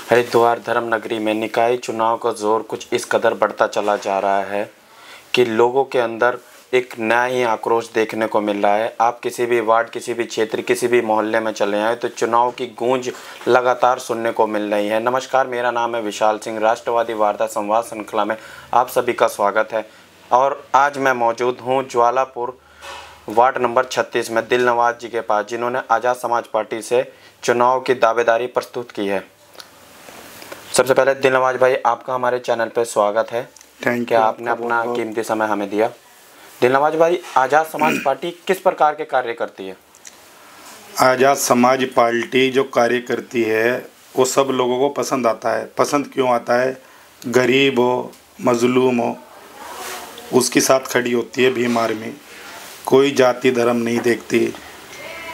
हरिद्वार धर्म नगरी में निकाय चुनाव का जोर कुछ इस कदर बढ़ता चला जा रहा है कि लोगों के अंदर एक नया ही आक्रोश देखने को मिल रहा है। आप किसी भी वार्ड, किसी भी क्षेत्र, किसी भी मोहल्ले में चले आए तो चुनाव की गूंज लगातार सुनने को मिल रही है। नमस्कार, मेरा नाम है विशाल सिंह। राष्ट्रवादी वार्ता संवाद श्रृंखला में आप सभी का स्वागत है। और आज मैं मौजूद हूँ ज्वालापुर वार्ड नंबर 36 में दिलनवाज जी के पास, जिन्होंने आज़ाद समाज पार्टी से चुनाव की दावेदारी प्रस्तुत की है। सबसे पहले दिलनवाज भाई, आपका हमारे चैनल पर स्वागत है। क्या आपने अपना कीमती समय हमें दिया। दिलनवाज भाई, आज़ाद समाज पार्टी किस प्रकार के कार्य करती है? आज़ाद समाज पार्टी जो कार्य करती है वो सब लोगों को पसंद आता है। पसंद क्यों आता है? गरीब हो, मजलूम हो, उसके साथ खड़ी होती है भीम आर्मी। कोई जाति धर्म नहीं देखती।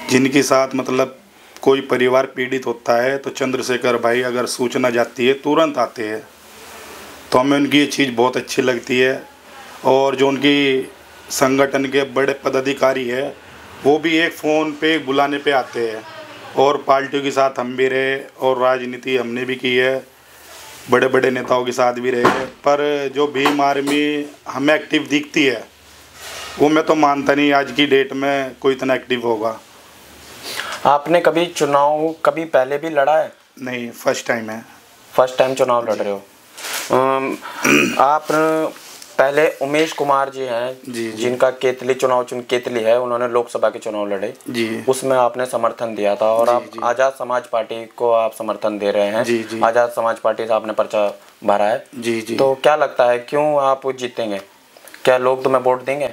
जिनके साथ मतलब कोई परिवार पीड़ित होता है तो चंद्रशेखर भाई अगर सूचना जाती है तुरंत आते हैं। तो हमें उनकी ये चीज़ बहुत अच्छी लगती है। और जो उनकी संगठन के बड़े पदाधिकारी है वो भी एक फ़ोन पे बुलाने पे आते हैं। और पार्टियों के साथ हम भी रहे और राजनीति हमने भी की है, बड़े बड़े नेताओं के साथ भी रहे। पर जो भीम आर्मी हमें एक्टिव दिखती है वो मैं तो मानता नहीं आज की डेट में कोई इतना एक्टिव होगा। आपने कभी चुनाव कभी पहले भी लड़ा है? नहीं, फर्स्ट टाइम है। फर्स्ट टाइम चुनाव लड़ रहे हो। आप पहले उमेश कुमार जी हैं जी, जिनका केतली केतली है, उन्होंने लोकसभा के चुनाव लड़े जी। उसमें आपने समर्थन दिया था और आप आज़ाद समाज पार्टी को आप समर्थन दे रहे हैं जी, जी। आज़ाद समाज पार्टी से आपने पर्चा भरा है जी, जी। तो क्या लगता है क्यों आप जीतेंगे? क्या लोग तुम्हें वोट देंगे?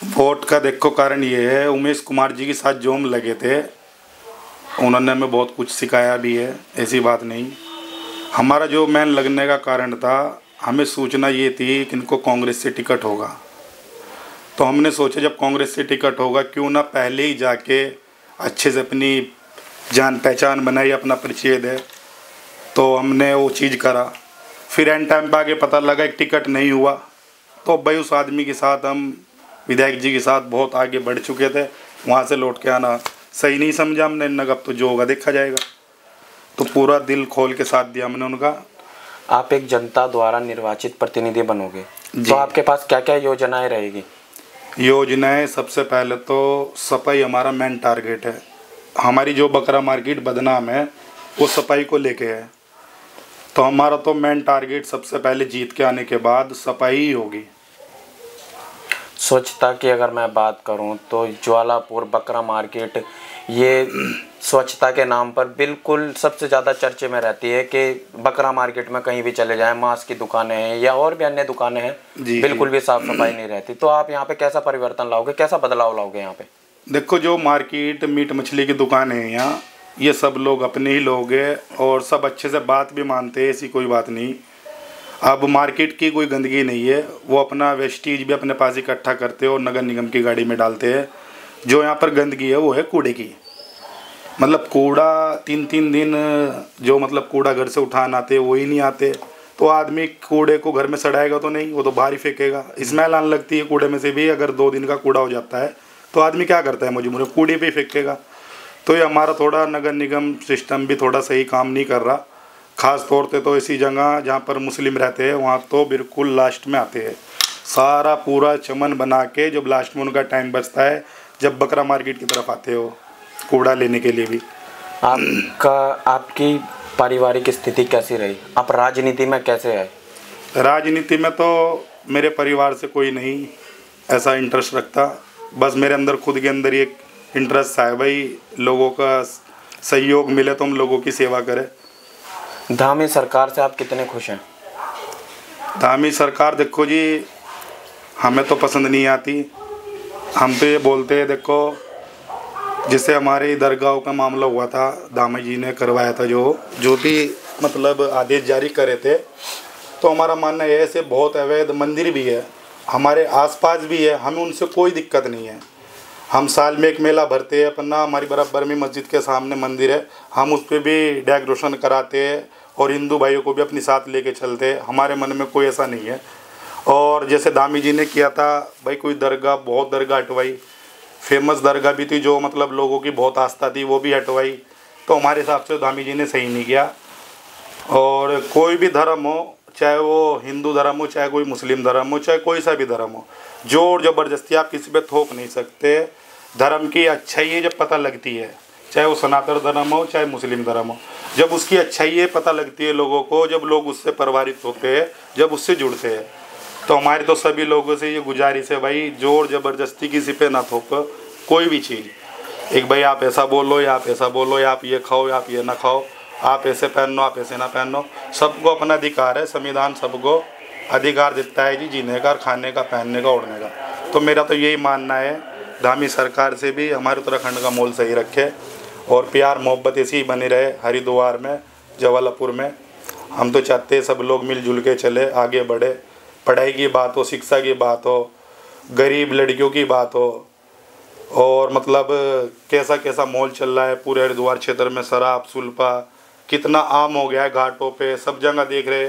वोट का देखो कारण ये है, उमेश कुमार जी के साथ जो हम लगे थे उन्होंने हमें बहुत कुछ सिखाया भी है, ऐसी बात नहीं। हमारा जो मेन लगने का कारण था, हमें सूचना ये थी कि इनको कांग्रेस से टिकट होगा। तो हमने सोचा जब कांग्रेस से टिकट होगा क्यों ना पहले ही जाके अच्छे से अपनी जान पहचान बनाई, अपना परिचय दे। तो हमने वो चीज़ करा। फिर एंड टाइम पे आगे पता लगा एक टिकट नहीं हुआ। तो भाई उस आदमी के साथ हम विधायक जी के साथ बहुत आगे बढ़ चुके थे, वहाँ से लौट के आना सही नहीं समझा हमने। अब तो जो होगा देखा जाएगा। तो पूरा दिल खोल के साथ दिया हमने उनका। आप एक जनता द्वारा निर्वाचित प्रतिनिधि बनोगे तो आपके पास क्या क्या योजनाएं रहेगी? योजनाएं सबसे पहले तो सफाई हमारा मेन टारगेट है। हमारी जो बकरा मार्केट बदनाम है वो सफाई को लेके है। तो हमारा तो मेन टारगेट सबसे पहले जीत के आने के बाद सफाई ही होगी। स्वच्छता की अगर मैं बात करूं तो ज्वालापुर बकरा मार्केट ये स्वच्छता के नाम पर बिल्कुल सबसे ज़्यादा चर्चे में रहती है कि बकरा मार्केट में कहीं भी चले जाएं, मांस की दुकानें हैं या और भी अन्य दुकानें हैं, बिल्कुल भी साफ सफाई नहीं रहती। तो आप यहाँ पे कैसा परिवर्तन लाओगे, कैसा बदलाव लाओगे यहाँ पे? देखो, जो मार्केट मीट मछली की दुकानें हैं यहाँ, ये सब लोग अपने ही लोग हैं और सब अच्छे से बात भी मानते हैं, ऐसी कोई बात नहीं। अब मार्केट की कोई गंदगी नहीं है, वो अपना वेस्टेज भी अपने पास इकट्ठा करते हैं और नगर निगम की गाड़ी में डालते हैं। जो यहाँ पर गंदगी है वो है कूड़े की। मतलब कूड़ा 3-3 दिन जो मतलब कूड़ा घर से उठान आते वो ही नहीं आते। तो आदमी कूड़े को घर में सड़ाएगा तो नहीं, वो तो बाहर ही फेंकेगा। स्मेल आने लगती है कूड़े में से भी। अगर 2 दिन का कूड़ा हो जाता है तो आदमी क्या करता है, मजबूर है कूड़े पे ही फेंकेगा। तो ये हमारा थोड़ा नगर निगम सिस्टम भी थोड़ा सही काम नहीं कर रहा। ख़ास तौर पे तो ऐसी जगह जहाँ पर मुस्लिम रहते हैं वहाँ तो बिल्कुल लास्ट में आते हैं। सारा पूरा चमन बना के जब लास्ट में उनका टाइम बचता है, जब बकरा मार्केट की तरफ आते हो कूड़ा लेने के लिए भी। आपकी पारिवारिक स्थिति कैसी रही? आप राजनीति में कैसे आए? राजनीति में तो मेरे परिवार से कोई नहीं ऐसा इंटरेस्ट रखता। बस मेरे अंदर खुद के अंदर ही एक इंटरेस्ट है, भाई लोगों का सहयोग मिले तो हम लोगों की सेवा करें। धामी सरकार से आप कितने खुश हैं? धामी सरकार देखो जी, हमें तो पसंद नहीं आती। हम तो ये बोलते हैं, देखो जिससे हमारे दरगाह का मामला हुआ था, धामी जी ने करवाया था जो भी मतलब आदेश जारी करे थे। तो हमारा मानना है ऐसे बहुत अवैध मंदिर भी है, हमारे आसपास भी है, हमें उनसे कोई दिक्कत नहीं है। हम साल में एक मेला भरते हैं अपना, हमारी बराबर में मस्जिद के सामने मंदिर है, हम उस पर भी डेकोरेशन कराते हैं और हिंदू भाइयों को भी अपने साथ लेके चलते हैं। हमारे मन में कोई ऐसा नहीं है। और जैसे धामी जी ने किया था भाई, कोई दरगाह बहुत दरगाह हटवाई, फेमस दरगाह भी थी जो मतलब लोगों की बहुत आस्था थी, वो भी हटवाई। तो हमारे हिसाब से धामी जी ने सही नहीं किया। और कोई भी धर्म हो, चाहे वो हिंदू धर्म हो, चाहे कोई मुस्लिम धर्म हो, चाहे कोई सा भी धर्म हो, जोर ज़बरदस्ती आप किसी पे थोप नहीं सकते। धर्म की अच्छाई जब पता लगती है, चाहे वो सनातन धर्म हो चाहे मुस्लिम धर्म हो, जब उसकी अच्छाई पता लगती है लोगों को, जब लोग उससे प्रभावित होते हैं, जब उससे जुड़ते हैं, तो हमारी तो सभी लोगों से ये गुजारिश है भाई, जोर ज़बरदस्ती किसी पे ना थोप कोई भी चीज़। एक भाई आप ऐसा बोलो या आप ऐसा बोलो, या आप ये खाओ या आप ये ना खाओ, आप ऐसे पहनो आप ऐसे ना पहनो, सबको अपना अधिकार है। संविधान सबको अधिकार देता है जी जीने का, खाने का, पहनने का, ओढ़ने का। तो मेरा तो यही मानना है, धामी सरकार से भी हमारे उत्तराखंड का माहौल सही रखे और प्यार मोहब्बत ऐसी ही बनी रहे हरिद्वार में, जबलपुर में। हम तो चाहते हैं सब लोग मिलजुल के चले, आगे बढ़े। पढ़ाई की बात हो, शिक्षा की बात हो, गरीब लड़कियों की बात हो, और मतलब कैसा कैसा माहौल चल रहा है पूरे हरिद्वार क्षेत्र में, शराब सुल्फा कितना आम हो गया है, घाटों पे सब जगह देख रहे।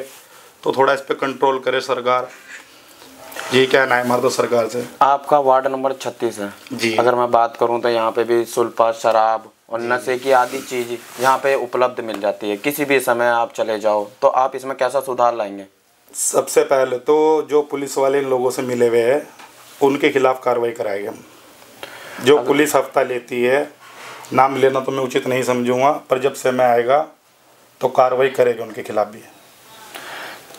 तो थोड़ा इस पे कंट्रोल करे सरकार। ये क्या है हमारा तो सरकार से। आपका वार्ड नंबर 36 है जी। अगर मैं बात करूं तो यहाँ पे भी सुल्फा, शराब और नशे की आदि चीज यहाँ पे उपलब्ध मिल जाती है, किसी भी समय आप चले जाओ। तो आप इसमें कैसा सुधार लाएंगे? सबसे पहले तो जो पुलिस वाले इन लोगों से मिले हुए हैं उनके खिलाफ कार्रवाई कराएंगे हम। जो पुलिस हफ्ता लेती है, नाम लेना तो मैं उचित नहीं समझूंगा, पर जब समय आएगा तो कार्रवाई करेंगे उनके खिलाफ भी।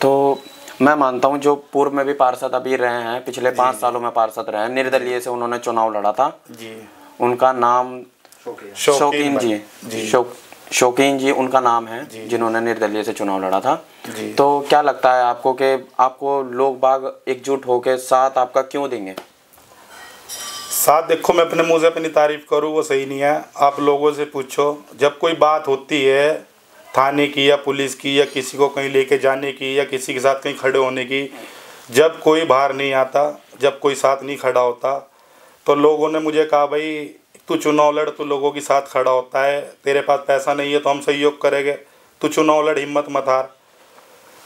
तो मैं मानता हूं जो पूर्व में भी पार्षद अभी रहे हैं, पिछले 5 सालों में पार्षद रहे हैं, निर्दलीय से उन्होंने चुनाव लड़ा था जी। उनका नाम शौकीन जी, शौकीन जी उनका नाम है, जिन्होंने निर्दलीय से चुनाव लड़ा था। तो क्या लगता है आपको कि आपको लोग बाग एकजुट होकर साथ आपका क्यों देंगे? साथ देखो, मैं अपने मुंह से अपनी तारीफ करूँ वो सही नहीं है। आप लोगों से पूछो, जब कोई बात होती है थाने की या पुलिस की या किसी को कहीं लेके जाने की या किसी के साथ कहीं खड़े होने की, जब कोई बाहर नहीं आता, जब कोई साथ नहीं खड़ा होता, तो लोगों ने मुझे कहा भाई तू चुनाव लड़, तू लोगों के साथ खड़ा होता है, तेरे पास पैसा नहीं है तो हम सहयोग करेंगे, तू चुनाव लड़, हिम्मत मत हार।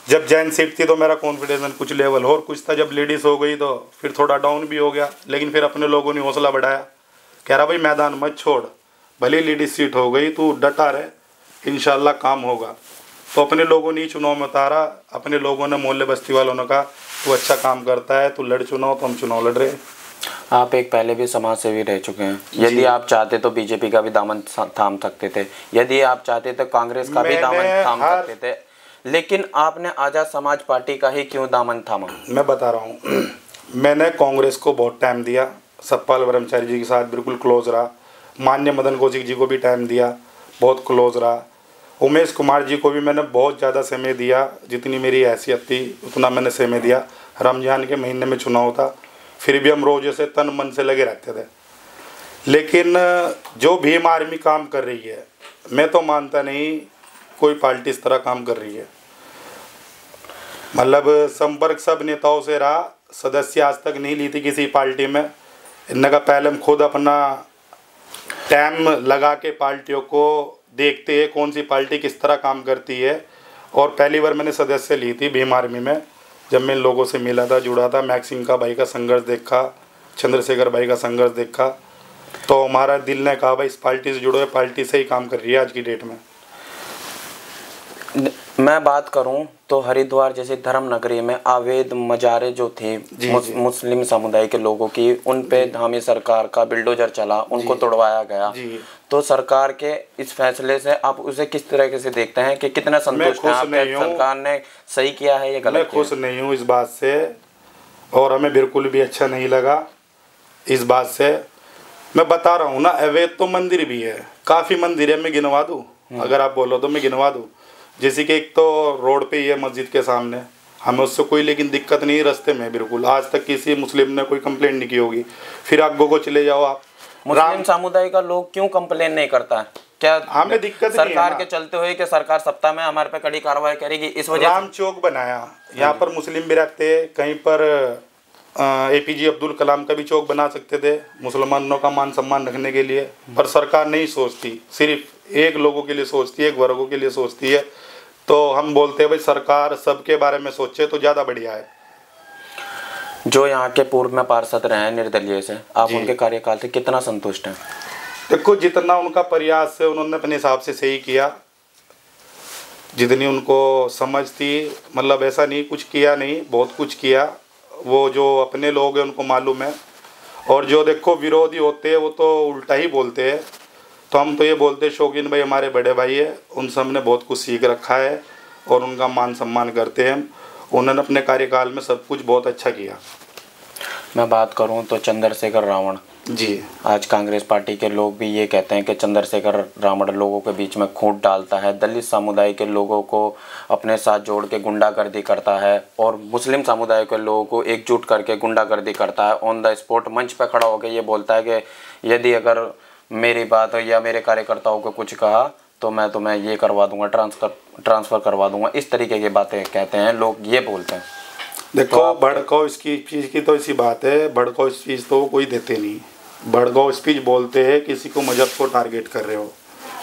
जब जैन सीट थी तो मेरा कॉन्फिडेंस कुछ लेवल और कुछ था, जब लेडीज़ हो गई तो फिर थोड़ा डाउन भी हो गया, लेकिन फिर अपने लोगों ने हौसला बढ़ाया, कह रहा भाई मैदान मत छोड़, भले लेडीज़ सीट हो गई तू डटा रहे, इंशाल्लाह काम होगा। तो अपने लोगों ने चुनाव में उतारा, अपने लोगों ने मोहल्ले बस्ती वालों ने कहा तू अच्छा काम करता है, तू लड़ चुनाव, तो हम चुनाव लड़ रहे। आप एक पहले भी समाज सेवी रह चुके हैं, यदि आप चाहते तो बीजेपी का भी दामन थाम सकते थे, यदि आप चाहते तो कांग्रेस का भी दामन थाम सकते थे, लेकिन आपने आज़ाद समाज पार्टी का ही क्यों दामन थामा? मैं बता रहा हूँ, मैंने कांग्रेस को बहुत टाइम दिया, सतपाल ब्रह्मचारी जी के साथ बिल्कुल क्लोज रहा, माननीय मदन कौशिक जी को भी टाइम दिया, बहुत क्लोज रहा, उमेश कुमार जी को भी मैंने बहुत ज़्यादा समय दिया, जितनी मेरी हैसियत थी उतना मैंने समय दिया। रमज़ान के महीने में चुनाव था, फिर भी हम रोज़ से तन मन से लगे रहते थे। लेकिन जो भीम आर्मी काम कर रही है, मैं तो मानता नहीं कोई पार्टी इस तरह काम कर रही है। मतलब संपर्क सब नेताओं से रहा, सदस्य आज तक नहीं ली थी किसी पार्टी में। इनने का पहले हम खुद अपना टाइम लगा के पार्टियों को देखते हैं कौन सी पार्टी किस तरह काम करती है। और पहली बार मैंने सदस्य ली थी भीम आर्मी में, जब मैं इन लोगों से मिला था, जुड़ा था, मैक्सिम का भाई का संघर्ष देखा, चंद्रशेखर भाई का संघर्ष देखा, तो हमारा दिल ने कहा भाई इस पार्टी से जुड़ो, है पार्टी से ही काम कर रही है आज की डेट में। मैं बात करूं तो हरिद्वार जैसे धर्म नगरी में अवैध मजारे जो थे मुस्लिम समुदाय के लोगों की, उन पे धामी सरकार का बिल्डोजर चला, उनको तोड़वाया गया। तो सरकार के इस फैसले से आप उसे किस तरीके से देखते हैं कि कितना संतुष्ट हैं आप? सरकार ने सही किया है या गलत? मैं खुश नहीं हूँ इस बात से, और हमें बिल्कुल भी अच्छा नहीं लगा इस बात से। मैं बता रहा हूँ ना, अवैध तो मंदिर भी है, काफ़ी मंदिर है, मैं गिनवा दूँ अगर आप बोलो तो मैं गिनवा दूँ। जैसे कि एक तो रोड पे ही है मस्जिद के सामने, हमें उससे कोई लेकिन दिक्कत नहीं, रास्ते में बिल्कुल आज तक किसी मुस्लिम ने कोई कंप्लेंट नहीं की होगी। फिर आगे को चले जाओ आप, मुस्लिम समुदाय का लोग क्यों कंप्लेन नहीं करता है? क्या हमें दिक्कत सरकार के चलते हुए कि सरकार सप्ताह में हमारे पे कड़ी कार्रवाई करेगी इस वजह? राम चौक बनाया, यहाँ पर मुस्लिम भी रहते हैं, कहीं पर APJ अब्दुल कलाम का भी चौक बना सकते थे मुसलमानों का मान सम्मान रखने के लिए, पर सरकार नहीं सोचती, सिर्फ एक लोगों के लिए सोचती है, एक वर्गों के लिए सोचती है। तो हम बोलते हैं भाई सरकार सबके बारे में सोचे तो ज़्यादा बढ़िया है। जो यहाँ के पूर्व में पार्षद रहे हैं निर्दलीय से, आप जी। उनके कार्यकाल से कितना संतुष्ट हैं? देखो, जितना उनका प्रयास है उन्होंने अपने हिसाब से सही किया, जितनी उनको समझ थी, मतलब ऐसा नहीं कुछ किया नहीं, बहुत कुछ किया। वो जो अपने लोग हैं उनको मालूम है, और जो देखो विरोधी होते हैं वो तो उल्टा ही बोलते हैं। तो हम तो ये बोलते हैं शौकीन भाई हमारे बड़े भाई है, उनसे हमने बहुत कुछ सीख रखा है और उनका मान सम्मान करते हैं हम। उन्होंने अपने कार्यकाल में सब कुछ बहुत अच्छा किया। मैं बात करूं तो चंद्रशेखर रावण जी, आज कांग्रेस पार्टी के लोग भी ये कहते हैं कि चंद्रशेखर रावण लोगों के बीच में खूंट डालता है, दलित समुदाय के लोगों को अपने साथ जोड़ के गुंडागर्दी करता है और मुस्लिम समुदाय के लोगों को एकजुट करके गुंडागर्दी करता है। ऑन द स्पॉट मंच पर खड़ा होकर ये बोलता है कि यदि अगर मेरी बात या मेरे कार्यकर्ताओं को कुछ कहा तो मैं तुम्हें ये करवा दूंगा, ट्रांसफ़र करवा दूंगा। इस तरीके की बातें कहते हैं लोग, ये बोलते हैं। देखो तो भड़काऊ इसकी चीज़ की तो ऐसी बात है, भड़काऊ स्पीच तो वो कोई देते नहीं। भड़काऊ स्पीच बोलते हैं किसी को मजहब को टारगेट कर रहे हो।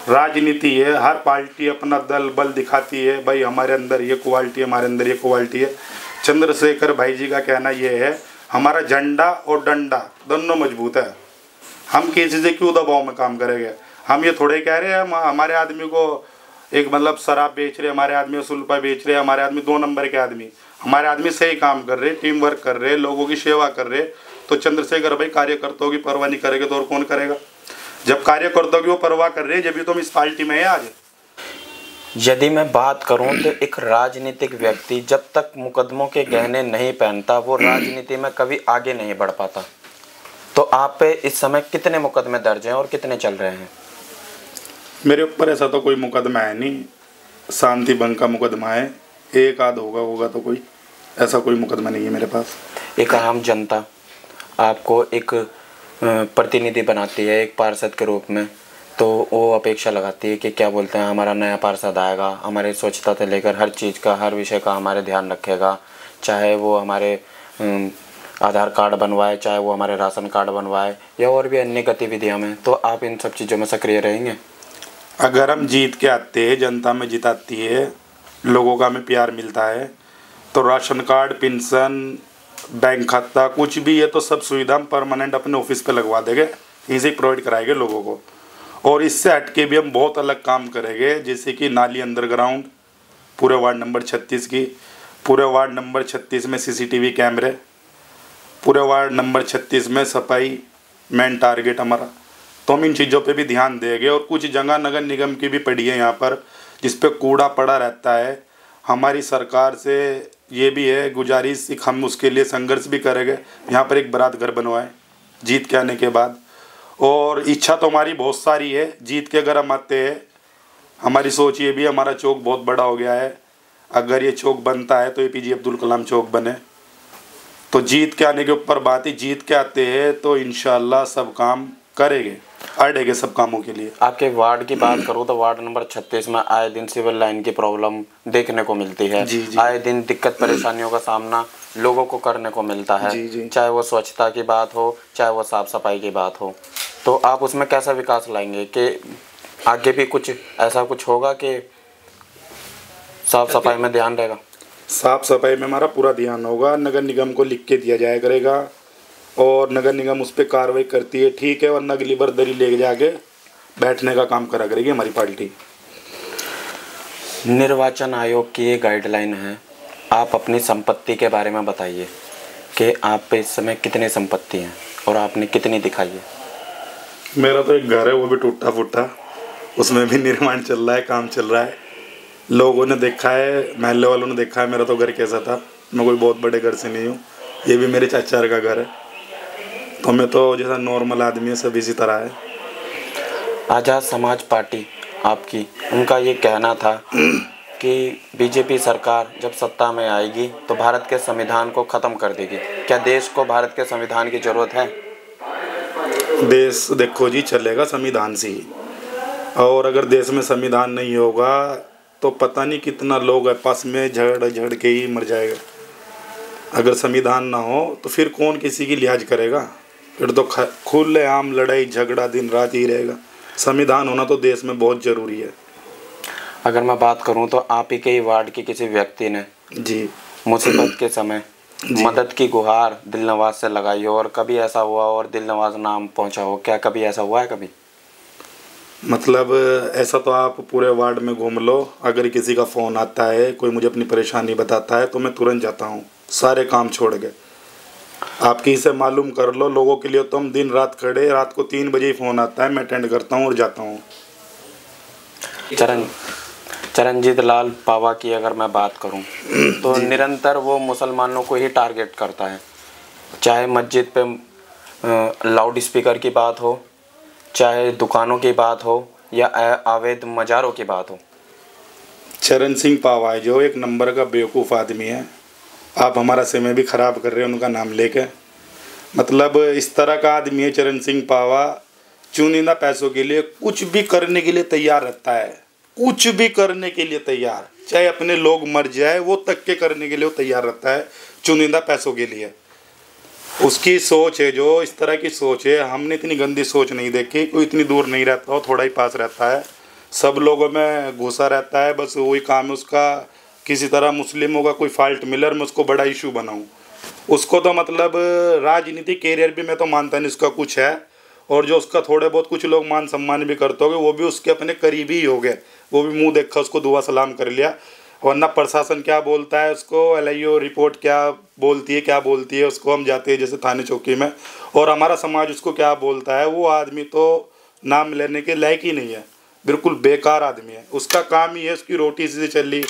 राजनीति है, हर पार्टी अपना दल बल दिखाती है, भाई हमारे अंदर ये क्वालिटी है, हमारे अंदर ये क्वालिटी है। चंद्रशेखर भाई जी का कहना ये है हमारा झंडा और डंडा दोनों मजबूत है, हम किसी से क्यों दबाव में काम करेंगे। हम ये थोड़े कह रहे हैं हम हमारे आदमी को एक मतलब शराब बेच रहे, हमारे आदमी सुल्फा बेच रहे, हमारे आदमी 2 नंबर के आदमी, हमारे आदमी सही काम कर रहे, टीम वर्क कर रहे, लोगों की सेवा कर रहे। तो चंद्रशेखर भाई कार्यकर्ताओं की परवाह नहीं करेंगे तो और कौन करेगा? जब कार्यकर्ताओं की वो परवाह कर रहे हैं जब भी तुम इस पार्टी में है आज। यदि मैं बात करूं तो एक राजनीतिक व्यक्ति जब तक मुकदमों के गहने नहीं पहनता वो राजनीति में कभी आगे नहीं बढ़ पाता। तो आप पे इस समय कितने मुकदमे दर्ज हैं और कितने चल रहे हैं? मेरे ऊपर ऐसा तो कोई मुकदमा है नहीं, शांति भंग का मुकदमा है, एक आध होगा तो कोई ऐसा कोई मुकदमा नहीं है मेरे पास। एक आम जनता आपको एक प्रतिनिधि बनाती है एक पार्षद के रूप में, तो वो अपेक्षा लगाती है कि क्या बोलते हैं हमारा नया पार्षद आएगा, हमारे स्वच्छता से लेकर हर चीज़ का, हर विषय का हमारे ध्यान रखेगा, चाहे वो हमारे आधार कार्ड बनवाए, चाहे वो हमारे राशन कार्ड बनवाए या और भी अन्य गतिविधियों में। तो आप इन सब चीज़ों में सक्रिय रहेंगे? अगर हम जीत के आते हैं, जनता में जिताती है, लोगों का हमें प्यार मिलता है, तो राशन कार्ड, पेंशन, बैंक खाता कुछ भी है तो सब सुविधा हम परमानेंट अपने ऑफिस पे लगवा देंगे, यहीं से प्रोवाइड कराएंगे लोगों को। और इससे हटके भी हम बहुत अलग काम करेंगे, जैसे कि नाली अंडरग्राउंड पूरे वार्ड नंबर 36 की, पूरे वार्ड नंबर 36 में CCTV कैमरे, पूरे वार्ड नंबर 36 में सफाई मेन टारगेट हमारा। तो हम इन चीज़ों पे भी ध्यान देंगे। और कुछ जगह नगर निगम की भी पड़ी है यहाँ पर जिस पे कूड़ा पड़ा रहता है, हमारी सरकार से ये भी है गुजारिश, हम उसके लिए संघर्ष भी करेंगे, यहाँ पर एक बारात घर बनवाएं जीत के आने के बाद। और इच्छा तो हमारी बहुत सारी है, जीत के अगर हम आते हैं, हमारी सोच ये भी है, हमारा चौक बहुत बड़ा हो गया है, अगर ये चौक बनता है तो APJ अब्दुल कलाम चौक बने। तो जीत के आने के ऊपर बात ही, जीत के आते हैं तो इंशाल्लाह सब काम करेंगे, अड़ेंगे सब कामों के लिए। आपके वार्ड की बात करूँ तो वार्ड नंबर 36 में आए दिन सिविल लाइन की प्रॉब्लम देखने को मिलती है। जी। आए दिन दिक्कत परेशानियों का सामना लोगों को करने को मिलता है। जी। चाहे वो स्वच्छता की बात हो, चाहे वो साफ सफाई की बात हो। तो आप उसमें कैसा विकास लाएंगे कि आगे भी कुछ ऐसा कुछ होगा कि साफ सफाई में ध्यान रहेगा? साफ सफाई में हमारा पूरा ध्यान होगा, नगर निगम को लिख के दिया जाया करेगा और नगर निगम उस पर कार्रवाई करती है, ठीक है, वरना अगली बार दरी ले जाके बैठने का काम करा करेगी हमारी पार्टी। निर्वाचन आयोग की ये गाइडलाइन है, आप अपनी संपत्ति के बारे में बताइए कि आप पे इस समय कितनी संपत्ति हैं और आपने कितनी दिखाई है? मेरा तो एक घर है, वो भी टूटा फूटा, उसमें भी निर्माण चल रहा है, काम चल रहा है। लोगों ने देखा है, महल्ले वालों ने देखा है मेरा तो घर कैसा था। मैं कोई बहुत बड़े घर से नहीं हूँ, ये भी मेरे चाचा का घर है। तो मैं तो जैसा नॉर्मल आदमी है सब इसी तरह है। आज़ाद समाज पार्टी आपकी, उनका ये कहना था कि बीजेपी सरकार जब सत्ता में आएगी तो भारत के संविधान को ख़त्म कर देगी। क्या देश को भारत के संविधान की ज़रूरत है? देश देखो जी चलेगा संविधान से ही, और अगर देश में संविधान नहीं होगा तो पता नहीं कितना लोग आपस में झगड़ के ही मर जाएगा। अगर संविधान ना हो तो फिर कौन किसी की लिहाज करेगा, फिर तो खुले आम लड़ाई झगड़ा दिन रात ही रहेगा। संविधान होना तो देश में बहुत ज़रूरी है। अगर मैं बात करूं तो आप ही के ही वार्ड के किसी व्यक्ति ने जी मुसीबत के समय मदद की गुहार दिलनवाज से लगाई हो और कभी ऐसा हुआ और दिलनवाज नाम पहुंचा हो, क्या कभी ऐसा हुआ है कभी? मतलब ऐसा तो आप पूरे वार्ड में घूम लो, अगर किसी का फ़ोन आता है, कोई मुझे अपनी परेशानी बताता है तो मैं तुरंत जाता हूँ, सारे काम छोड़ के। आप किसी से मालूम कर लो, लोगों के लिए तो हम दिन रात खड़े, रात को 3 बजे ही फ़ोन आता है, मैं अटेंड करता हूँ और जाता हूँ। चरणजीत लाल पावा की अगर मैं बात करूं तो निरंतर वो मुसलमानों को ही टारगेट करता है, चाहे मस्जिद पे लाउड स्पीकर की बात हो, चाहे दुकानों की बात हो या अवैध मज़ारों की बात हो। चरण सिंह पावा है जो एक नंबर का बेवकूफ़ आदमी है। आप हमारा समय भी ख़राब कर रहे हैं उनका नाम लेके। मतलब इस तरह का आदमी है चरण सिंह पावा, चुनिंदा पैसों के लिए कुछ भी करने के लिए तैयार रहता है, कुछ भी करने के लिए तैयार, चाहे अपने लोग मर जाए वो तक के करने के लिए वो तैयार रहता है चुनिंदा पैसों के लिए। उसकी सोच है जो इस तरह की सोच है, हमने इतनी गंदी सोच नहीं देखी। कोई इतनी दूर नहीं रहता हो, थोड़ा ही पास रहता है, सब लोगों में घुसा रहता है, बस वही काम है उसका। किसी तरह मुस्लिमों का कोई फॉल्ट मिले और मैं उसको बड़ा इशू बनाऊँ। उसको तो मतलब राजनीतिक कैरियर भी मैं तो मानता नहीं उसका कुछ है, और जो उसका थोड़े बहुत कुछ लोग मान सम्मान भी करते होंगे वो भी उसके अपने करीबी ही हो गए, वो भी मुंह देखा उसको दुआ सलाम कर लिया। वरना प्रशासन क्या बोलता है उसको, LIO रिपोर्ट क्या बोलती है उसको, हम जाते हैं जैसे थाने चौकी में, और हमारा समाज उसको क्या बोलता है, वो आदमी तो नाम लेने के लायक ही नहीं है, बिल्कुल बेकार आदमी है। उसका काम ही है, उसकी रोटी से चली,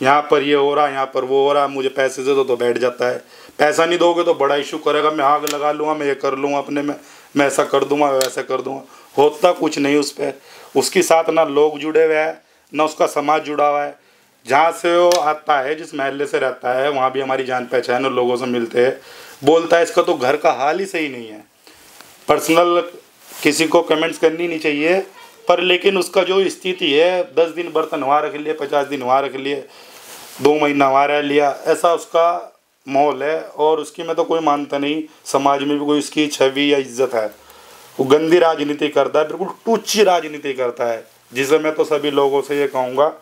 यहाँ पर ये हो रहा, यहाँ पर वो हो रहा, मुझे पैसे दे दो तो बैठ जाता है, पैसा नहीं दोगे तो बड़ा इशू करेगा, मैं आग लगा लूँगा, मैं ये कर लूँगा अपने में, मैं ऐसा कर दूँगा वैसा कर दूँगा। होता कुछ नहीं उस पर, उसके साथ ना लोग जुड़े हुए हैं ना उसका समाज जुड़ा हुआ है। जहाँ से वो आता है, जिस महल्ले से रहता है, वहाँ भी हमारी जान पहचान और लोगों से मिलते हैं, बोलता है इसका तो घर का हाल ही सही नहीं है। पर्सनल किसी को कमेंट्स करनी नहीं चाहिए, पर लेकिन उसका जो स्थिति है, 10 दिन बर्तन वहाँ रख लिए, 50 दिन वहाँ रख लिए, 2 महीना वहाँ रह लिया, ऐसा उसका माहौल है। और उसकी मैं तो कोई मानता नहीं, समाज में भी कोई उसकी छवि या इज्जत है। वो गंदी राजनीति करता है, बिल्कुल टूची राजनीति करता है, जिसे मैं तो सभी लोगों से ये कहूँगा,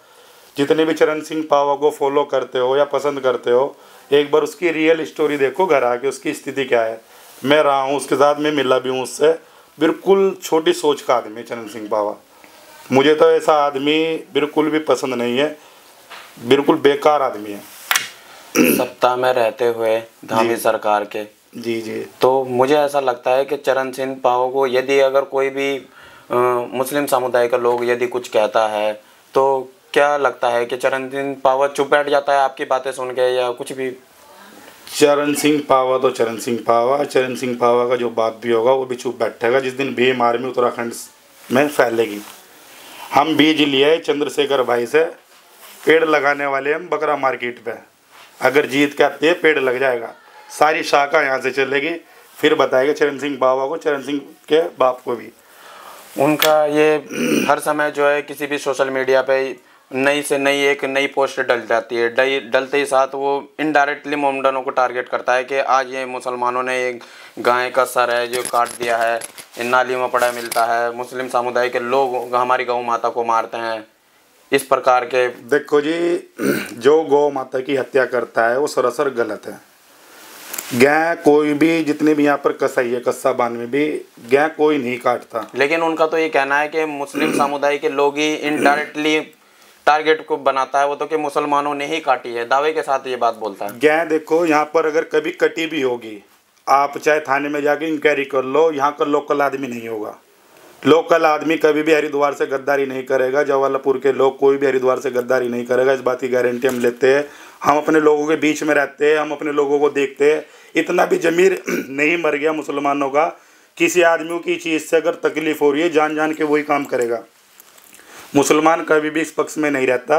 जितने भी चरण सिंह पावा को फॉलो करते हो या पसंद करते हो, एक बार उसकी रियल स्टोरी देखो घर आके, उसकी स्थिति क्या है। मैं रहा हूँ उसके साथ, मैं मिला भी हूँ उससे, बिल्कुल छोटी सोच का आदमी चरण सिंह पावा। मुझे तो ऐसा आदमी बिल्कुल भी पसंद नहीं है, बिल्कुल बेकार आदमी है। सत्ता में रहते हुए धामी सरकार के जी तो मुझे ऐसा लगता है कि चरण सिंह पावा को यदि अगर कोई भी मुस्लिम समुदाय का लोग यदि कुछ कहता है तो क्या लगता है कि चरण सिंह पावा चुप बैठ जाता है आपकी बातें सुन के या कुछ भी? चरण सिंह पावा तो चरण सिंह पावा का जो बात भी होगा वो भी चुप बैठेगा जिस दिन भीम आर्मी उत्तराखंड में फैलेगी। हम बीज लिए चंद्रशेखर भाई से, पेड़ लगाने वाले हम बकरा मार्केट पे, अगर जीत के आती है पेड़ लग जाएगा, सारी शाखा यहाँ से चलेगी, फिर बताएगा चरण सिंह पावा को, चरण सिंह के बाप को भी। उनका ये हर समय जो है किसी भी सोशल मीडिया पे नई से नई एक नई पोस्ट डल जाती है, डलते ही साथ वो इनडायरेक्टली मोमडनों को टारगेट करता है कि आज ये मुसलमानों ने एक गाय का सर है जो काट दिया है, इन नाली में पड़ा मिलता है, मुस्लिम समुदाय के लोग हमारी गौ माता को मारते हैं, इस प्रकार के। देखो जी, जो गौ माता की हत्या करता है वो सरासर गलत है। गाय कोई भी, जितने भी यहाँ पर कसाई है, कस्साबान में भी गाय कोई नहीं काटता। लेकिन उनका तो ये कहना है कि मुस्लिम समुदाय के लोग ही इनडायरेक्टली टारगेट को बनाता है, वो तो कि मुसलमानों ने ही काटी है, दावे के साथ ये बात बोलता है। गाय देखो यहाँ पर अगर कभी कटी भी होगी, आप चाहे थाने में जाके इंक्वायरी कर लो, यहाँ का लोकल आदमी नहीं होगा। लोकल आदमी कभी भी हरिद्वार से गद्दारी नहीं करेगा, जवालापुर के लोग कोई भी हरिद्वार से गद्दारी नहीं करेगा, इस बात की गारंटी हम लेते हैं। हम अपने लोगों के बीच में रहते हैं, हम अपने लोगों को देखते हैं। इतना भी जमीर नहीं मर गया मुसलमानों का, किसी आदमी की चीज़ से अगर तकलीफ़ हो रही है जान जान के वही काम करेगा। मुसलमान कभी भी इस पक्ष में नहीं रहता,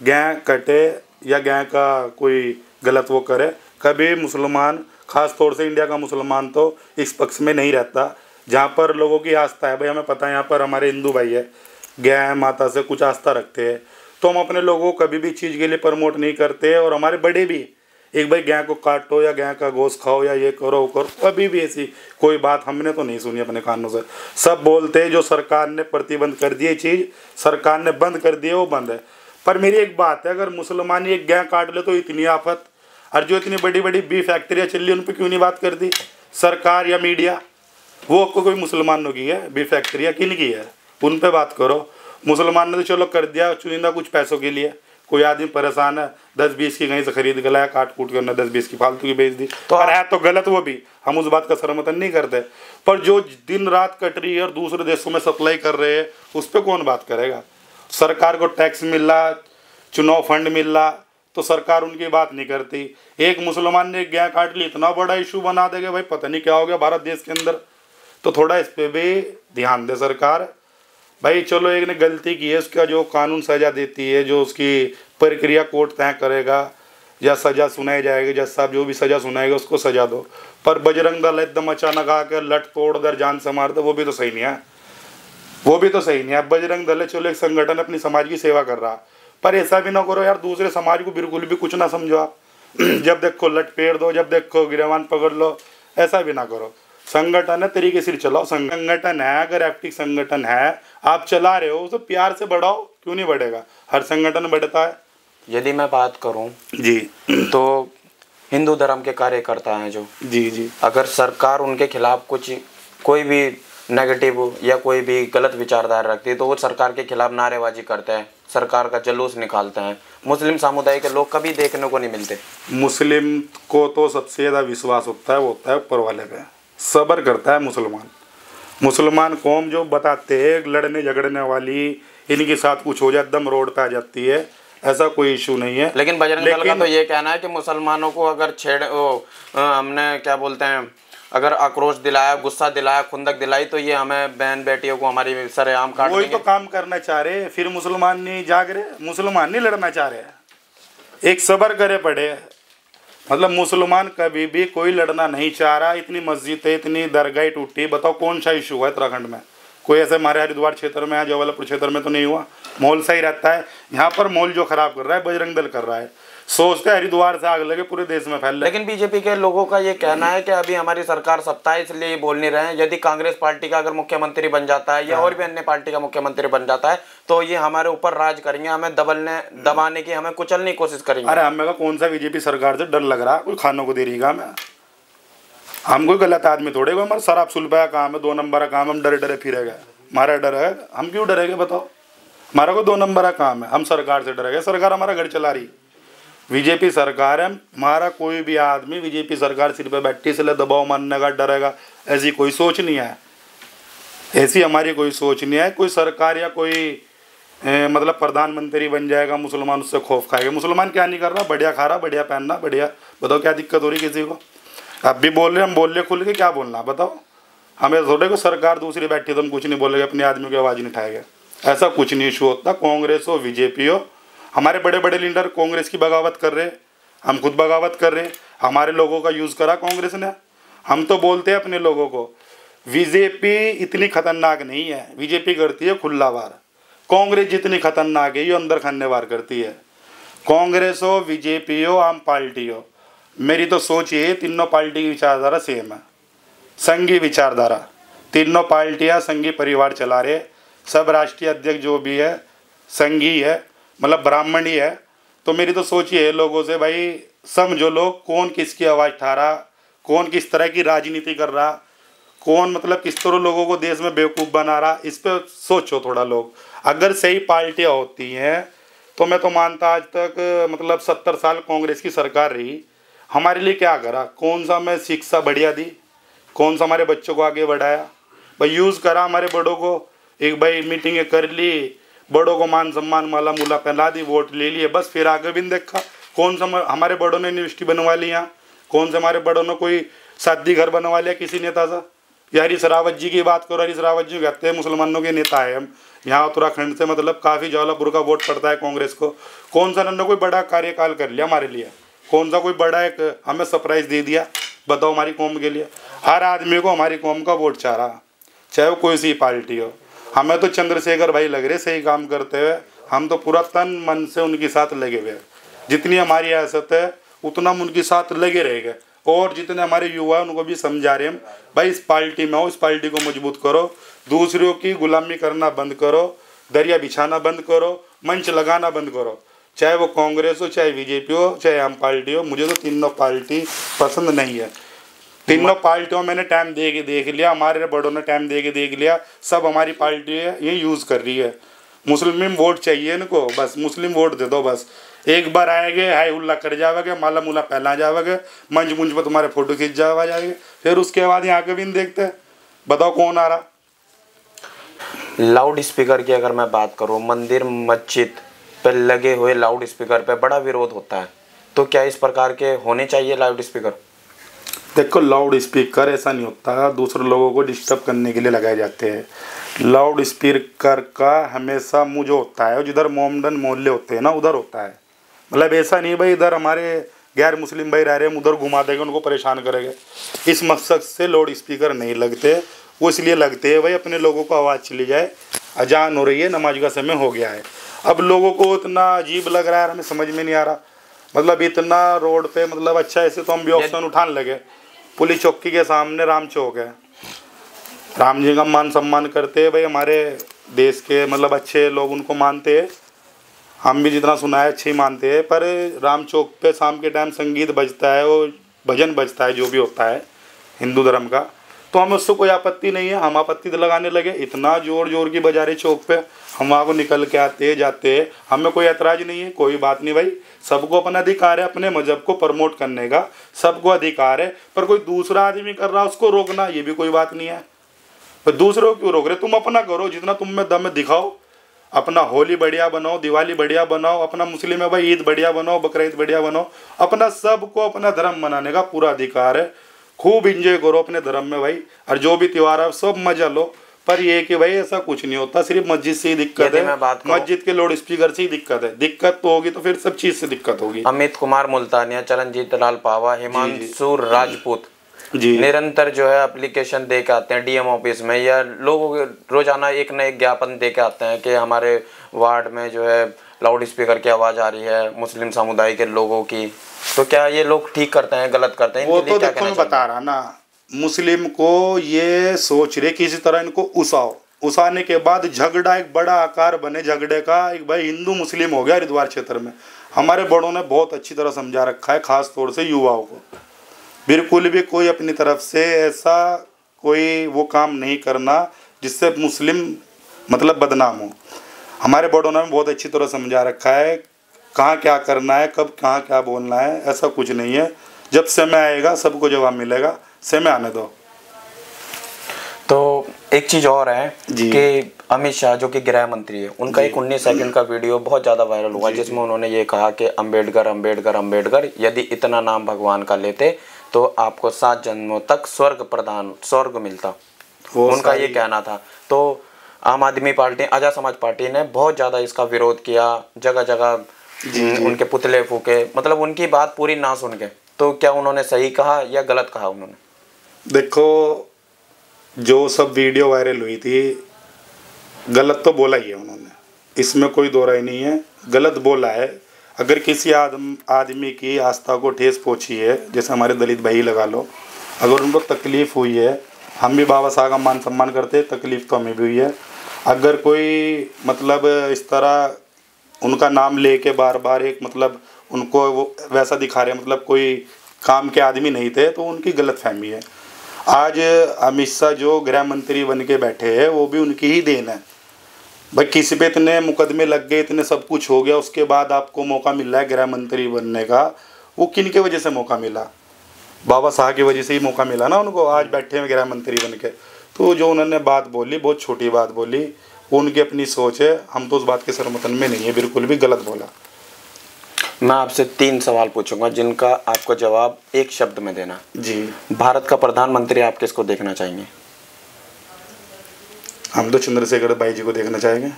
गाय कटे या गाय का कोई गलत वो करे, कभी मुसलमान, ख़ास तौर से इंडिया का मुसलमान तो इस पक्ष में नहीं रहता। जहाँ पर लोगों की आस्था है, भाई हमें पता है यहाँ पर हमारे हिंदू भाई है, गाय माता से कुछ आस्था रखते हैं, तो हम अपने लोगों को कभी भी चीज़ के लिए प्रमोट नहीं करते। और हमारे बड़े भी, एक भाई गाय को काटो या गाय का गोश्त खाओ या ये करो वो करो, कभी भी ऐसी कोई बात हमने तो नहीं सुनी अपने कानों से। सब बोलते हैं जो सरकार ने प्रतिबंध कर दिए चीज़, सरकार ने बंद कर दिए वो बंद है। पर मेरी एक बात है, अगर मुसलमान एक गाय काट ले तो इतनी आफत, और जो इतनी बड़ी बड़ी बी फैक्ट्रियाँ चल रही उन पर क्यों नहीं बात करती सरकार या मीडिया? वो आपको कोई मुसलमानों की है बी फैक्ट्रियाँ, किन की है? उन पे बात करो। मुसलमान ने तो चलो कर दिया चुनिंदा कुछ पैसों के लिए, कोई आदमी परेशान है 10-20 की कहीं से खरीद के लाया, काट कूट कर 10-20 की फालतू की बेच दी, तो है तो गलत वो भी, हम उस बात का सरमतन नहीं करते। पर जो दिन रात कट रही है और दूसरे देशों में सप्लाई कर रहे हैं उस पर कौन बात करेगा? सरकार को टैक्स मिल रहा, चुनाव फंड मिल रहा, तो सरकार उनकी बात नहीं करती। एक मुसलमान ने गाय काट ली, इतना बड़ा इशू बना देगा भाई, पता नहीं क्या हो गया भारत देश के अंदर। तो थोड़ा इस पर भी ध्यान दे सरकार भाई। चलो एक ने गलती की है, उसका जो कानून सज़ा देती है, जो उसकी प्रक्रिया कोर्ट तय करेगा या सज़ा सुनाई जाएगी, जज साहब जो भी सज़ा सुनाएगा उसको सज़ा दो। पर बजरंग दल एकदम अचानक आकर लट तोड़ दर जान से मार दो, वो भी तो सही नहीं है, वो भी तो सही नहीं है। बजरंग दल है, चलो एक संगठन अपनी समाज की सेवा कर रहा, पर ऐसा भी ना करो यार दूसरे समाज को बिल्कुल भी कुछ ना समझो आप। जब देखो लट पेड़ दो, जब देखो गिरवान पकड़ लो, ऐसा भी ना करो। संगठन है तरीके से चलाओ, संगठन है, अगर एक्टिव संगठन है आप चला रहे हो तो प्यार से बढ़ाओ, क्यों नहीं बढ़ेगा? हर संगठन बढ़ता है। यदि मैं बात करूं जी तो हिंदू धर्म के कार्यकर्ता हैं जो, जी अगर सरकार उनके खिलाफ कुछ कोई भी नेगेटिव या कोई भी गलत विचारधारा रखती है तो वो सरकार के खिलाफ नारेबाजी करते हैं, सरकार का जुलूस निकालते हैं। मुस्लिम समुदाय के लोग कभी देखने को नहीं मिलते। मुस्लिम को तो सबसे ज़्यादा विश्वास होता है, वो होता है ऊपर वाले पे, सब्र करता है मुसलमान कौम। जो बताते हैं लड़ने झगड़ने वाली, इनके साथ कुछ हो जाए एकदम रोड पे आ जाती है, ऐसा कोई इशू नहीं है। लेकिन बजरंग दल का तो ये कहना है कि मुसलमानों को अगर हमने क्या बोलते हैं, अगर आक्रोश दिलाया, गुस्सा दिलाया, खुंदक दिलाई तो ये हमें बहन बेटियों को हमारी सरेआम काट देंगे। वही तो काम करना चाह रहे, फिर मुसलमान नहीं जाग रहे, मुसलमान नहीं लड़ना चाह रहे, एक सब्र करे पड़े। मतलब मुसलमान कभी भी कोई लड़ना नहीं चाह रहा। इतनी मस्जिदें, इतनी दरगाह टूटी, बताओ कौन सा इशू है उत्तराखंड में? कोई ऐसे हमारे हरिद्वार क्षेत्र में या जबलपुर क्षेत्र में तो नहीं हुआ। माहौल सही रहता है, यहाँ पर माहौल जो खराब कर रहा है बजरंग दल कर रहा है। सोचते हरिद्वार से आग लगे पूरे देश में फैल। लेकिन बीजेपी के लोगों का ये कहना है कि अभी हमारी सरकार सत्ता है इसलिए ये बोल नहीं रहे हैं। यदि कांग्रेस पार्टी का अगर मुख्यमंत्री बन जाता है या और भी अन्य पार्टी का मुख्यमंत्री बन जाता है तो ये हमारे ऊपर राज करेंगे, हमें दबाने की, हमें कुचलने की कोशिश करेंगे। अरे हमें कौन सा बीजेपी सरकार से डर लग रहा है? कोई खानों को दे रही है? हम कोई गलत आदमी थोड़े, कोई हमारा शराब सुलभाया काम है, 2 नंबर का काम, हम डरे फिरेगा? हमारा डर है? हम क्यों डरेंगे बताओ? हमारा कोई 2 नंबर का काम है, हम सरकार से डरेंगे? सरकार हमारा घर चला रही, बीजेपी सरकार है। हमारा कोई भी आदमी बीजेपी सरकार सिर पे बैठी इसलिए दबाव मानने का डरेगा, ऐसी कोई सोच नहीं है, ऐसी हमारी कोई सोच नहीं है। कोई सरकार या कोई मतलब प्रधानमंत्री बन जाएगा मुसलमान उससे खौफ खाएगा। मुसलमान क्या नहीं कर रहा? बढ़िया खा रहा, बढ़िया पहनना, बढ़िया। बताओ क्या दिक्कत हो रही किसी को? अब भी बोल रहे, हम बोल रहे खुल के, क्या बोलना बताओ? हमें थोड़े को सरकार दूसरी बैठी तो हम कुछ नहीं बोलेंगे, अपने आदमी की आवाज़ नहीं उठाएगा, ऐसा कुछ नहीं इशू होता। कांग्रेस हो बीजेपी हो, हमारे बड़े बड़े लीडर कांग्रेस की बगावत कर रहे, हम खुद बगावत कर रहे, हमारे लोगों का यूज़ करा कांग्रेस ने। हम तो बोलते हैं अपने लोगों को बीजेपी इतनी खतरनाक नहीं है, बीजेपी करती है खुला वार। कांग्रेस जितनी खतरनाक है ये अंदर खाने वार करती है। कांग्रेस हो, बीजेपी हो, आम पार्टी हो, मेरी तो सोच ये, तीनों पार्टी की विचारधारा सेम है, संघी विचारधारा। तीनों पार्टियां संघी परिवार चला रहे, सब राष्ट्रीय अध्यक्ष जो भी है संघी है, मतलब ब्राह्मण ही है। तो मेरी तो सोच ये है लोगों से, भाई समझो लोग कौन किसकी आवाज़ उठा रहा, कौन किस तरह की राजनीति कर रहा, कौन मतलब किस तरह लोगों को देश में बेवकूफ़ बना रहा, इस पर सोचो थोड़ा लोग। अगर सही पार्टियां होती हैं तो मैं तो मानता आज तक मतलब 70 साल कांग्रेस की सरकार रही, हमारे लिए क्या करा? कौन सा हमें शिक्षा बढ़िया दी, कौन सा हमारे बच्चों को आगे बढ़ाया? भाई यूज़ करा हमारे बड़ों को, एक भाई मीटिंगें कर ली, बड़ों को मान सम्मान माला मूला पहना दी, वोट ले लिए, बस फिर आगे भी नहीं देखा। कौन सा हमारे बड़ों ने यूनिवर्सिटी बनवा ली यहाँ? कौन से हमारे बड़ों ने कोई शादी घर बनवा लिया किसी नेता सा? या हरीश रावत जी की बात करो, हरीश रावत जी कहते हैं मुसलमानों के नेता है हम, यहाँ उत्तराखंड से मतलब काफ़ी जौलापुर का वोट पड़ता है कांग्रेस को। कौन सा उन्होंने कोई बड़ा कार्यकाल कर लिया हमारे लिए? कौन सा कोई बड़ा एक हमें सरप्राइज दे दिया? बताओ हमारी कौम के लिए। हर आदमी को हमारी कौम का वोट चाह रहा, चाहे वो कोई सी पार्टी हो। हमें तो चंद्रशेखर भाई लग रहे सही काम करते हुए, हम तो पूरा तन मन से उनके साथ लगे हुए। जितनी हमारी हैसियत है उतना हम उनके साथ लगे रहेंगे, और जितने हमारे युवा हैं उनको भी समझा रहे हम, भाई इस पार्टी में आओ, इस पार्टी को मजबूत करो, दूसरों की गुलामी करना बंद करो, दरिया बिछाना बंद करो, मंच लगाना बंद करो। चाहे वो कांग्रेस हो, चाहे बीजेपी हो, चाहे आम पार्टी हो, मुझे तो तीनों पार्टी पसंद नहीं है। तीनों पार्टियों मैंने टाइम दे के देख लिया, हमारे बड़ों ने टाइम दे के देख लिया, सब हमारी पार्टी है ये यूज़ कर रही है। मुस्लिम वोट चाहिए इनको, बस मुस्लिम वोट दे दो। बस एक बार आएंगे, हाय हुल्ला कर जाओगे, माला मुला पहला जाओगे, मंच मुंच पर तुम्हारे फोटो खींच जाएंगे, फिर उसके बाद यहाँ के भी नहीं देखते। बताओ कौन आ रहा। लाउड स्पीकर की अगर मैं बात करूं, मंदिर मस्जिद पर लगे हुए लाउड स्पीकर पे बड़ा विरोध होता है, तो क्या इस प्रकार के होने चाहिए लाउड स्पीकर? देखो लाउड स्पीकर ऐसा नहीं होता, दूसरे लोगों को डिस्टर्ब करने के लिए लगाए जाते हैं। लाउड स्पीकर का हमेशा मुँह जो होता है, जिधर मोमडन मोहल्ले होते हैं ना, उधर होता है। मतलब ऐसा नहीं भाई इधर हमारे गैर मुस्लिम भाई रह रहे हैं, उधर घुमा देंगे, उनको परेशान करेंगे, इस मकसद से लाउड स्पीकर नहीं लगते। वो इसलिए लगते हैं भाई अपने लोगों को आवाज़ चली जाए, अजान हो रही है, नमाज का समय हो गया है। अब लोगों को इतना अजीब लग रहा है, हमें समझ में नहीं आ रहा। मतलब इतना रोड पे, मतलब अच्छा ऐसे तो हम भी ऑप्शन उठाने लगे। पुलिस चौकी के सामने राम चौक है, राम जी का मान सम्मान करते हैं भाई, हमारे देश के मतलब अच्छे लोग उनको मानते हैं, हम भी जितना सुना है अच्छे ही मानते हैं। पर राम चौक पे शाम के टाइम संगीत बजता है, वो भजन बजता है, जो भी होता है हिंदू धर्म का, तो हमें उससे कोई आपत्ति नहीं है। हम आपत्ति तो लगाने लगे, इतना जोर जोर की बजा रहे चौक पे, हम वहाँ को निकल के आते जाते हैं, हमें कोई ऐतराज़ नहीं है, कोई बात नहीं भाई, सबको अपना अधिकार है अपने मजहब को प्रमोट करने का, सबको अधिकार है। पर कोई दूसरा आदमी कर रहा है उसको रोकना, ये भी कोई बात नहीं है। पर दूसरों को क्यों रोक रहे? तुम अपना करो, जितना तुम में दम दिखाओ, अपना होली बढ़िया बनाओ, दिवाली बढ़िया बनाओ, अपना मुस्लिम है भाई ईद बढ़िया बनाओ, बकरा ईद बढ़िया बनाओ, अपना सबको अपना धर्म मनाने का पूरा अधिकार है। खूब इंजॉय करो अपने धर्म में भाई, और जो भी त्यौहार है सब मजा लो। पर ये कि भाई ऐसा कुछ नहीं होता, सिर्फ मस्जिद से ही दिक्कत है, मस्जिद के लाउड स्पीकर से ही दिक्कत है। दिक्कत तो होगी तो फिर सब चीज़ से दिक्कत होगी। अमित कुमार मुल्तानिया, चरणजीत लाल पावा, हिमांशु राजपूत जी निरंतर जो है एप्लीकेशन दे के आते हैं डीएम ऑफिस में, या लोग रोजाना एक न एक ज्ञापन दे के आते हैं कि हमारे वार्ड में जो है लाउड स्पीकर की आवाज़ आ रही है मुस्लिम समुदाय के लोगों की। तो क्या ये लोग ठीक करते हैं, गलत करते हैं? वो तो देखो मैं बता रहा ना, मुस्लिम को ये सोच रहे किसी तरह इनको उसाओ, उसाने के बाद झगड़ा एक बड़ा आकार बने झगड़े का। एक भाई हिंदू मुस्लिम हो गया हरिद्वार क्षेत्र में, हमारे बड़ों ने बहुत अच्छी तरह समझा रखा है, खास तौर से युवाओं को। बिल्कुल भी कोई अपनी तरफ से ऐसा कोई वो काम नहीं करना जिससे मुस्लिम मतलब बदनाम हो। हमारे बड़ों ने बहुत अच्छी तरह समझा रखा है, कहाँ क्या करना है, कब कहाँ क्या बोलना है, ऐसा कुछ नहीं है। जब समय आएगा सबको जवाब मिलेगा, समय आने दो। तो एक चीज़ और है कि अमित शाह जो कि गृह मंत्री है, उनका एक 19 सेकंड का वीडियो बहुत ज़्यादा वायरल हुआ, जिसमें उन्होंने ये कहा कि अम्बेडकर अम्बेडकर अम्बेडकर, यदि इतना नाम भगवान का लेते तो आपको 7 जन्मों तक स्वर्ग मिलता। उनका ये कहना था। तो आम आदमी पार्टी, आज़ाद समाज पार्टी ने बहुत ज़्यादा इसका विरोध किया, जगह जगह उनके पुतले फूके, मतलब उनकी बात पूरी ना सुन के। तो क्या उन्होंने सही कहा या गलत कहा उन्होंने? देखो जो सब वीडियो वायरल हुई थी, गलत तो बोला ही है उन्होंने, इसमें कोई दो राय नहीं है, गलत बोला है। अगर किसी आदमी की आस्था को ठेस पहुंची है, जैसे हमारे दलित भाई लगा लो, अगर उनको तकलीफ़ हुई है, हम भी बाबा साहब का मान सम्मान करते हैं, तकलीफ़ तो हमें भी हुई है। अगर कोई मतलब इस तरह उनका नाम लेके बार बार एक मतलब उनको वो वैसा दिखा रहे, मतलब कोई काम के आदमी नहीं थे, तो उनकी गलतफहमी है। आज अमित शाह जो गृह मंत्री बन के बैठे हैं, वो भी उनकी ही देन है भाई। किसी पे इतने मुकदमे लग गए, इतने सब कुछ हो गया, उसके बाद आपको मौका मिल रहा है गृह मंत्री बनने का। वो किन के वजह से मौका मिला? बाबा साहब की वजह से ही मौका मिला ना उनको, आज बैठे हैं गृह मंत्री बन के। तो जो उन्होंने बात बोली, बहुत छोटी बात बोली, वो उनकी अपनी सोच है, हम तो उस बात के समर्थन में नहीं है, बिल्कुल भी गलत बोला। मैं आपसे 3 सवाल पूछूंगा जिनका आपको जवाब एक शब्द में देना जी। भारत का प्रधानमंत्री आप किसको देखना चाहेंगे? हम तो चंद्रशेखर भाई जी को देखना चाहेंगे।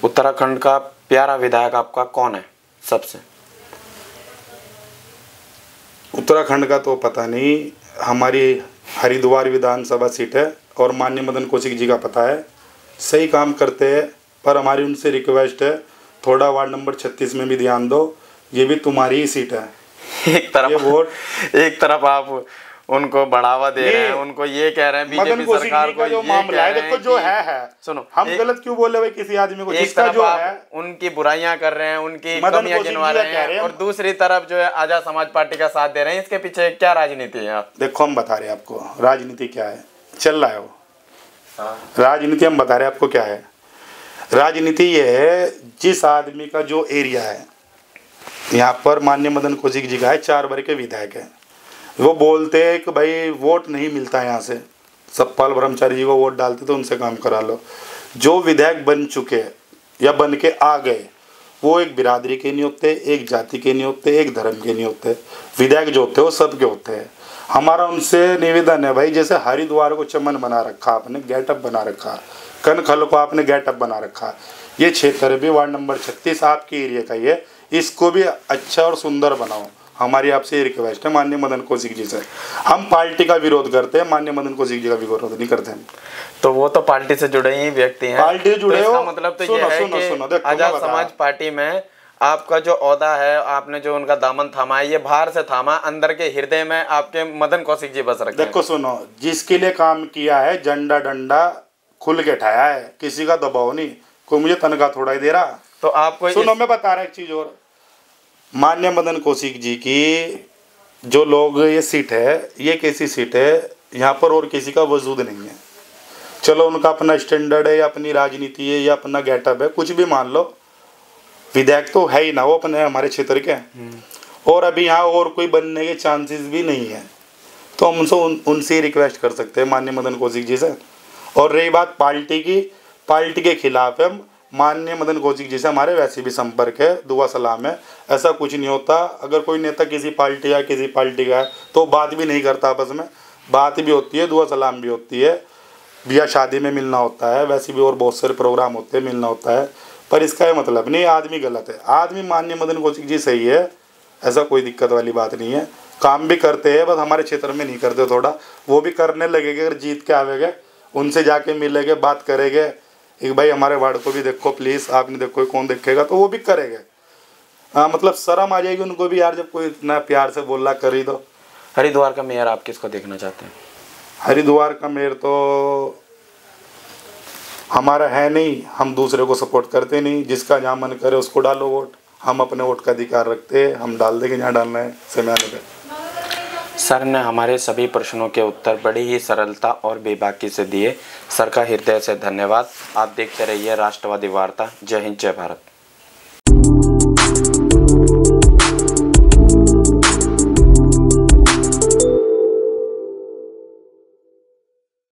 उत्तराखंड का प्यारा विधायक आपका कौन है सबसे? उत्तराखंड का तो पता नहीं, हमारी हरिद्वार विधानसभा सीट है और माननीय मदन कौशिक जी का पता है, सही काम करते हैं। पर हमारी उनसे रिक्वेस्ट है, थोड़ा वार्ड नंबर 36 में भी ध्यान दो, ये भी तुम्हारी ही सीट है। एक तरफ आप उनको बढ़ावा दे रहे हैं, उनको ये कह रहे हैं बीजेपी सरकार को, जो मामला है देखो जो है सुनो, हम गलत क्यों बोले भाई किसी आदमी को, जिसका जो है उनकी बुराइयां कर रहे हैं, उनकी कमियां गिनवा रहे हैं, और दूसरी तरफ जो है आजाद समाज पार्टी का साथ दे रहे हैं। इसके पीछे क्या राजनीति है? आप देखो, हम बता रहे हैं आपको राजनीति क्या है, चल रहा है वो राजनीति, हम बता रहे हैं आपको क्या है राजनीति। ये है जिस आदमी का जो एरिया है, यहाँ पर माननीय मदन कौशिक जी का है, 4 बार के विधायक है, वो बोलते हैं कि भाई वोट नहीं मिलता है यहाँ से, सतपाल ब्रह्मचारी जी को वोट डालते तो उनसे काम करा लो। जो विधायक बन चुके या बन के आ गए वो एक बिरादरी के नहीं होते, एक जाति के नहीं होते, एक धर्म के नहीं होते। विधायक जो होते हैं वो सबके होते हैं। हमारा उनसे निवेदन है भाई, जैसे हरिद्वार को चमन बना रखा आपने, गेटअप बना रखा, कनखल को आपने गेटअप बना रखा, ये क्षेत्र भी वार्ड नंबर 36 आपके एरिया का ही है, इसको भी अच्छा और सुंदर बनाओ। हमारी आपसे रिक्वेस्ट है माननीय मदन कौशिक जी से। हम पार्टी का विरोध करते हैं, माननीय मदन कौशिक जी का विरोध नहीं करते हैं। तो वो तो पार्टी से जुड़े ही व्यक्ति हैं, पार्टी से जुड़े हो, मतलब तो ये है कि आजाद समाज पार्टी में आपका जो ओहदा है, आपने जो उनका दामन थामा है, ये बाहर से थामा, अंदर के हृदय में आपके मदन कौशिक जी बस रखे। देखो सुनो, जिसके लिए काम किया है झंडा डंडा खुल के उठाया है, किसी का दबाव नहीं, कोई मुझे तनख्वाह थोड़ा ही दे रहा। तो आपको सुनो मैं बता रहा एक चीज और, माननीय मदन कौशिक जी की जो लोग ये सीट है, ये कैसी सीट है, यहाँ पर और किसी का वजूद नहीं है। चलो उनका अपना स्टैंडर्ड है या अपनी राजनीति है या अपना गेटअप है, कुछ भी मान लो, विधायक तो है ही ना वो अपने हमारे क्षेत्र के, और अभी यहाँ और कोई बनने के चांसेस भी नहीं है। तो हम उनसे रिक्वेस्ट कर सकते हैं माननीय मदन कौशिक जी से। और रही बात पार्टी की, पार्टी के खिलाफ है, माननीय मदन कौशिक जी से हमारे वैसे भी संपर्क है, दुआ सलाम है, ऐसा कुछ नहीं होता। अगर कोई नेता किसी पार्टी या किसी पार्टी का है तो बात भी नहीं करता, आपस में बात भी होती है, दुआ सलाम भी होती है, ब्याह शादी में मिलना होता है, वैसे भी और बहुत सारे प्रोग्राम होते हैं, मिलना होता है। पर इसका ये मतलब नहीं आदमी गलत है, आदमी माननीय मदन कौशिक जी सही है, ऐसा कोई दिक्कत वाली बात नहीं है। काम भी करते हैं, बस हमारे क्षेत्र में नहीं करते, थोड़ा वो भी करने लगेंगे। अगर जीत के आवेंगे उनसे जाके मिलेंगे, बात करेंगे, एक भाई हमारे वार्ड को भी देखो प्लीज़, आपने देखो कौन देखेगा, तो वो भी करेंगे। हाँ मतलब शर्म आ जाएगी उनको भी यार, जब कोई इतना प्यार से बोला कर ही दो। हरिद्वार का मेयर आप किसको देखना चाहते हैं? हरिद्वार का मेयर तो हमारा है नहीं, हम दूसरे को सपोर्ट करते नहीं, जिसका जहाँ मन करे उसको डालो वोट, हम अपने वोट का अधिकार रखते हैं, हम डाल देंगे जहाँ डालना है समय आने पर। सर ने हमारे सभी प्रश्नों के उत्तर बड़ी ही सरलता और बेबाकी से दिए। सर का हृदय से धन्यवाद। आप देखते रहिए राष्ट्रवादी वार्ता। जय हिंद, जय भारत।